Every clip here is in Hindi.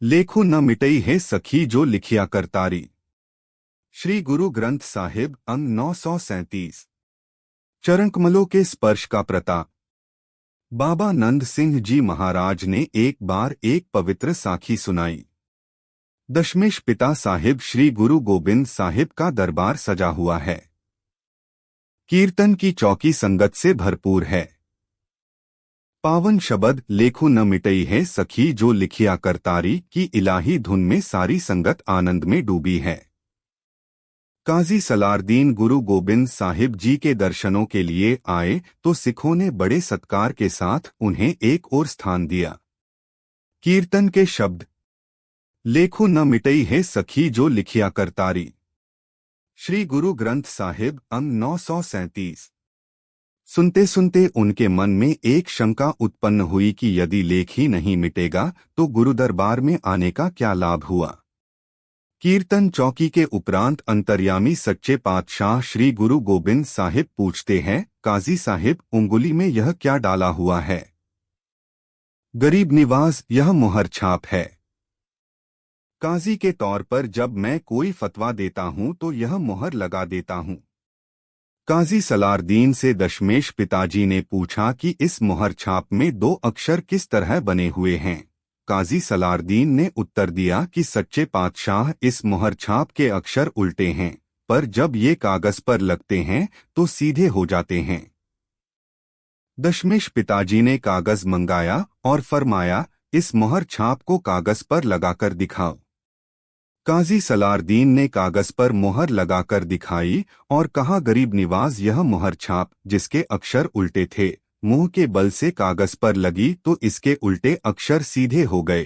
लेखो न मिटई है सखी जो लिखिया करतारी। श्री गुरु ग्रंथ साहिब अंग 937। चरणकमलों के स्पर्श का प्रताप। बाबा नंद सिंह जी महाराज ने एक बार एक पवित्र साखी सुनाई। दशमेश पिता साहिब श्री गुरु गोबिंद साहिब का दरबार सजा हुआ है। कीर्तन की चौकी संगत से भरपूर है। पावन शब्द लेखो न मिटई है सखी जो लिखिया करतारी की इलाही धुन में सारी संगत आनंद में डूबी है। काजी सलारदीन गुरु गोबिंद साहिब जी के दर्शनों के लिए आए तो सिखों ने बड़े सत्कार के साथ उन्हें एक और स्थान दिया। कीर्तन के शब्द। लेखो न मिटई है सखी जो लिखिया करतारी। श्री गुरु ग्रंथ साहिब अंग 937। सुनते सुनते उनके मन में एक शंका उत्पन्न हुई कि यदि लेख ही नहीं मिटेगा तो गुरु दरबार में आने का क्या लाभ हुआ। कीर्तन चौकी के उपरांत अंतर्यामी सच्चे पातशाह श्री गुरु गोबिंद साहिब पूछते हैं, काजी साहिब उंगली में यह क्या डाला हुआ है। गरीब निवाज यह मुहर छाप है। काजी के तौर पर जब मैं कोई फतवा देता हूं तो यह मुहर लगा देता हूं। काजी सलारदीन से दशमेश पिताजी ने पूछा कि इस मुहर छाप में 2 अक्षर किस तरह बने हुए हैं। काजी सलारदीन ने उत्तर दिया कि सच्चे पातशाह इस मुहर छाप के अक्षर उल्टे हैं, पर जब ये कागज पर लगते हैं तो सीधे हो जाते हैं। दशमेश पिताजी ने कागज मंगाया और फरमाया, इस मुहर छाप को कागज पर लगाकर दिखाओ। काजी सलारदीन ने कागज पर मुहर लगाकर दिखाई और कहा, गरीब निवाज यह मुहर छाप जिसके अक्षर उल्टे थे मुंह के बल से कागज पर लगी तो इसके उल्टे अक्षर सीधे हो गए।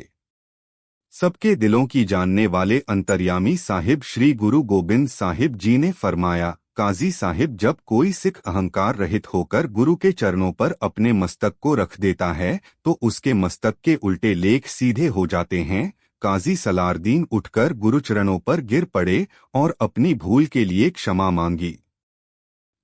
सबके दिलों की जानने वाले अंतर्यामी साहिब श्री गुरु गोबिंद साहिब जी ने फरमाया, काजी साहिब जब कोई सिख अहंकार रहित होकर गुरु के चरणों पर अपने मस्तक को रख देता है तो उसके मस्तक के उल्टे लेख सीधे हो जाते हैं। काजी सलारदीन उठकर गुरुचरणों पर गिर पड़े और अपनी भूल के लिए क्षमा मांगी।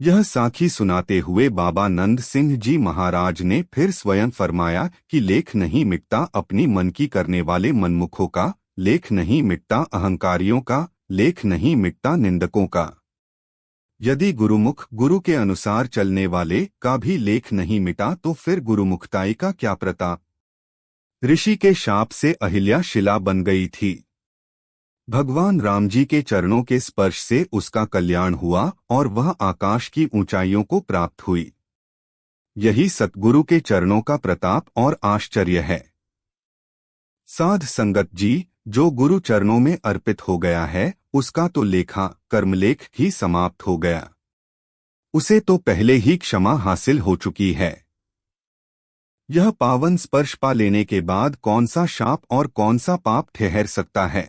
यह साखी सुनाते हुए बाबा नंद सिंह जी महाराज ने फिर स्वयं फरमाया कि लेख नहीं मिटता अपनी मन की करने वाले मनमुखों का, लेख नहीं मिटता अहंकारियों का, लेख नहीं मिटता निंदकों का। यदि गुरुमुख गुरु के अनुसार चलने वाले का भी लेख नहीं मिटा तो फिर गुरुमुखताई का क्या प्रताप। ऋषि के शाप से अहिल्या शिला बन गई थी। भगवान राम जी के चरणों के स्पर्श से उसका कल्याण हुआ और वह आकाश की ऊंचाइयों को प्राप्त हुई। यही सतगुरु के चरणों का प्रताप और आश्चर्य है। साध संगत जी, जो गुरु चरणों में अर्पित हो गया है उसका तो लेखा कर्मलेख ही समाप्त हो गया। उसे तो पहले ही क्षमा हासिल हो चुकी है। यह पावन स्पर्श पा लेने के बाद कौन सा शाप और कौन सा पाप ठहर सकता है।